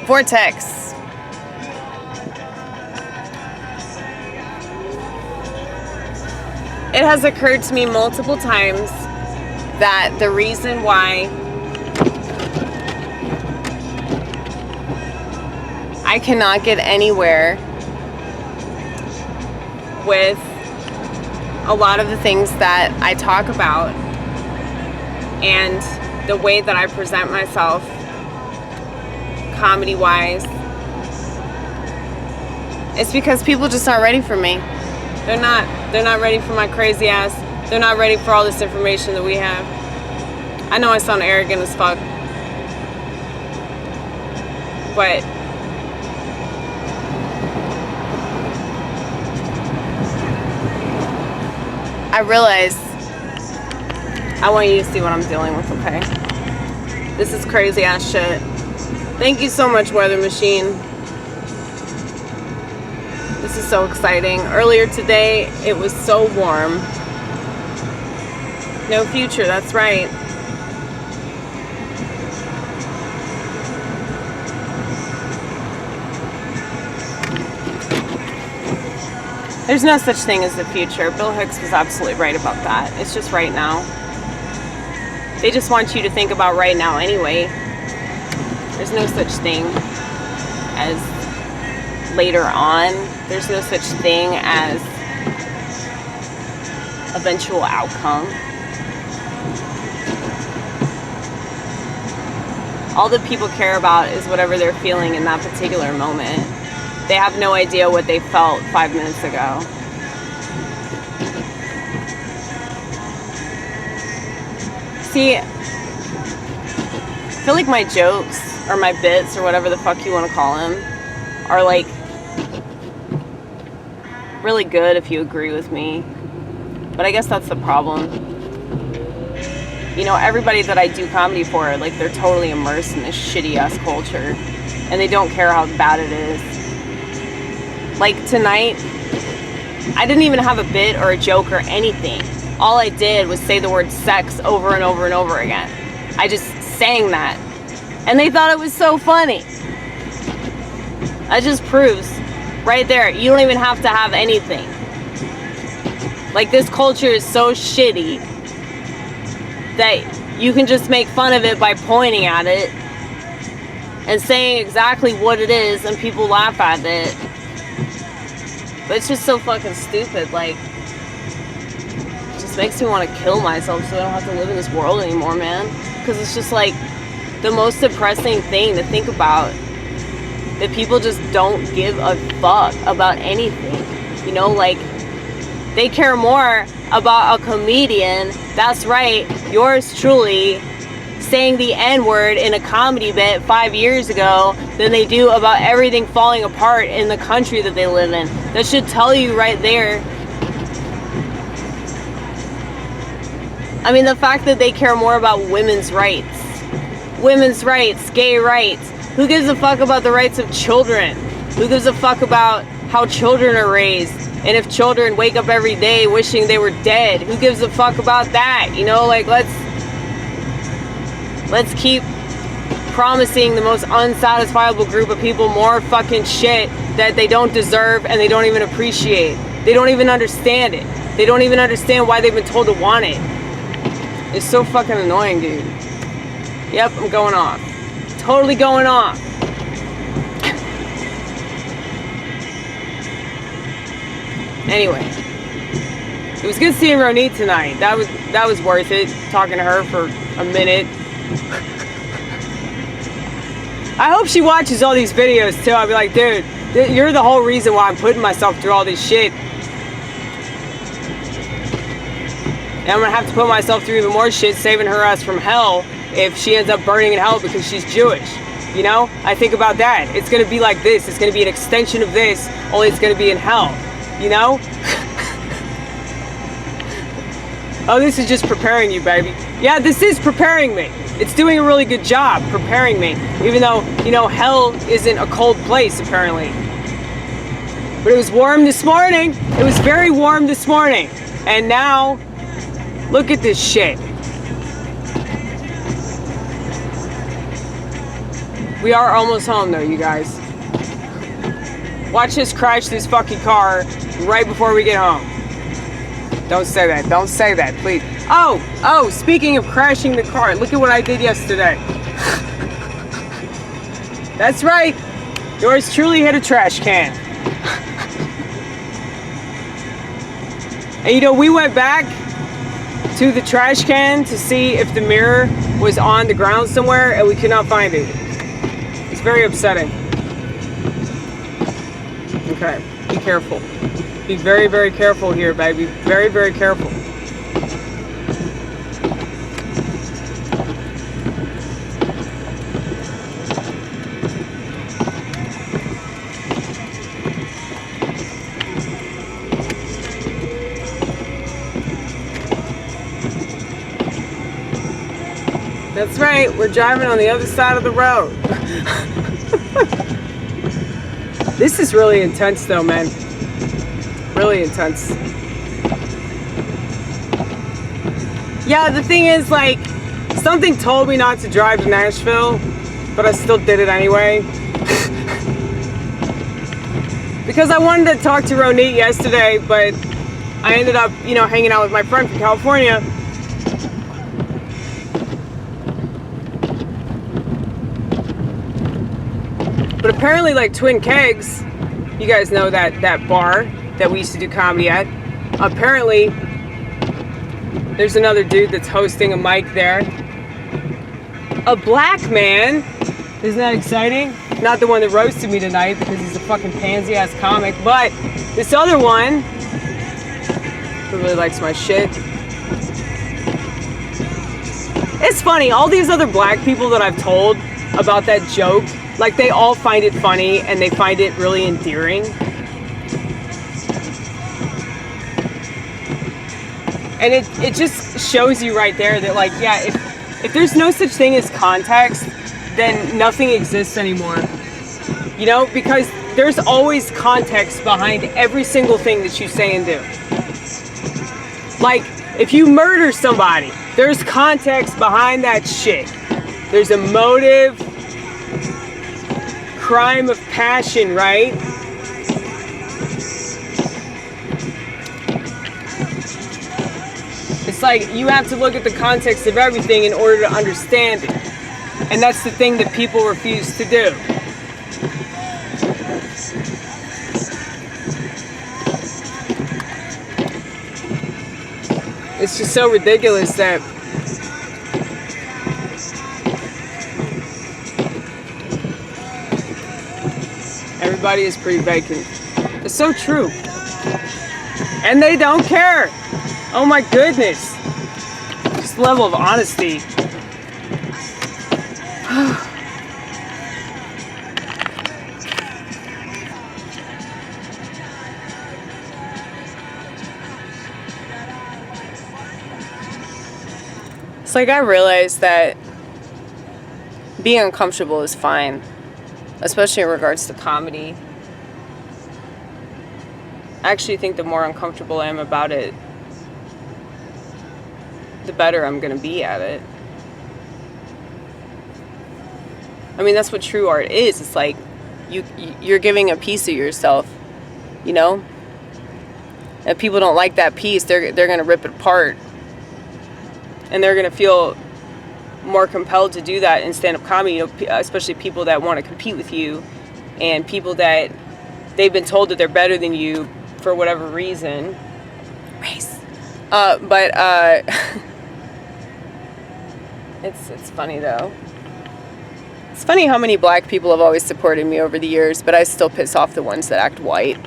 Vortex. It has occurred to me multiple times that the reason why I cannot get anywhere with a lot of the things that I talk about and the way that I present myself comedy-wise, it's because people just aren't ready for me. They're not ready for my crazy ass. They're not ready for all this information that we have. I know I sound arrogant as fuck, but I realize I want you to see what I'm dealing with, okay? This is crazy ass shit. Thank you so much, Weather Machine. This is so exciting. Earlier today, it was so warm. No future, that's right. There's no such thing as the future. Bill Hicks was absolutely right about that. It's just right now. They just want you to think about right now anyway. There's no such thing as later on. There's no such thing as eventual outcome. All that people care about is whatever they're feeling in that particular moment. They have no idea what they felt 5 minutes ago. See, I feel like my jokes or my bits or whatever the fuck you want to call them are like really good if you agree with me. But I guess that's the problem. You know, everybody that I do comedy for, like, they're totally immersed in this shitty ass culture and they don't care how bad it is. Like tonight, I didn't even have a bit or a joke or anything. All I did was say the word sex over and over and over again. I just sang that. And they thought it was so funny. That just proves right there, you don't even have to have anything. Like, this culture is so shitty that you can just make fun of it by pointing at it and saying exactly what it is and people laugh at it. But it's just so fucking stupid. Like, it just makes me want to kill myself so I don't have to live in this world anymore, man. Because it's just like the most depressing thing to think about, that people just don't give a fuck about anything. You know, like, they care more about a comedian, that's right, yours truly, saying the N-word in a comedy bit 5 years ago than they do about everything falling apart in the country that they live in. That should tell you right there. I mean, the fact that they care more about women's rights, gay rights. Who gives a fuck about the rights of children? Who gives a fuck about how children are raised? And if children wake up every day wishing they were dead, who gives a fuck about that? You know, like, let's keep promising the most unsatisfiable group of people more fucking shit that they don't deserve and they don't even appreciate. They don't even understand it. They don't even understand why they've been told to want it. It's so fucking annoying, dude. Yep, I'm going off. Totally going off. Anyway, it was good seeing Ronnit tonight. That was worth it. Talking to her for a minute. I hope she watches all these videos too. I'll be like, dude, you're the whole reason why I'm putting myself through all this shit. And I'm gonna have to put myself through even more shit, saving her ass from hell if she ends up burning in hell because she's Jewish. You know? I think about that. It's gonna be like this. It's gonna be an extension of this, only it's gonna be in hell. You know? Oh, this is just preparing you, baby. Yeah, this is preparing me. It's doing a really good job preparing me. Even though, you know, hell isn't a cold place, apparently. But it was warm this morning. It was very warm this morning. And now, look at this shit. We are almost home though, you guys. Watch us crash this fucking car right before we get home. Don't say that. Don't say that, please. Oh, speaking of crashing the car, look at what I did yesterday. That's right. Yours truly hit a trash can. And you know, we went back to the trash can to see if the mirror was on the ground somewhere, and we could not find it. It's very upsetting. Okay, be careful. Be very, very careful here, baby. Very, very careful. That's right, we're driving on the other side of the road. This is really intense though, man. Really intense. Yeah, the thing is, like, something told me not to drive to Nashville, but I still did it anyway. Because I wanted to talk to Ronnit yesterday, but I ended up, you know, hanging out with my friend from California. But apparently, like, Twin Kegs, you guys know that bar that we used to do comedy at. Apparently, there's another dude that's hosting a mic there. A black man. Isn't that exciting? Not the one that roasted me tonight because he's a fucking pansy-ass comic, but this other one who really likes my shit. It's funny, all these other black people that I've told about that joke, like, they all find it funny and they find it really endearing. And it just shows you right there that, like, yeah, if there's no such thing as context, then nothing exists anymore. You know, because there's always context behind every single thing that you say and do. Like, if you murder somebody, there's context behind that shit. There's a motive, crime of passion, right? It's like you have to look at the context of everything in order to understand it. And that's the thing that people refuse to do. It's just so ridiculous that everybody is pretty vacant. It's so true. And they don't care. Oh my goodness. Just the level of honesty. It's like I realized that being uncomfortable is fine, especially in regards to comedy. I actually think the more uncomfortable I am about it, the better I'm going to be at it. I mean, that's what true art is. It's like you're giving a piece of yourself, you know? If people don't like that piece, they're going to rip it apart. And they're going to feel more compelled to do that in stand-up comedy, you know, especially people that want to compete with you and people that they've been told that they're better than you for whatever reason. Race. It's funny though. It's funny how many black people have always supported me over the years, but I still piss off the ones that act white.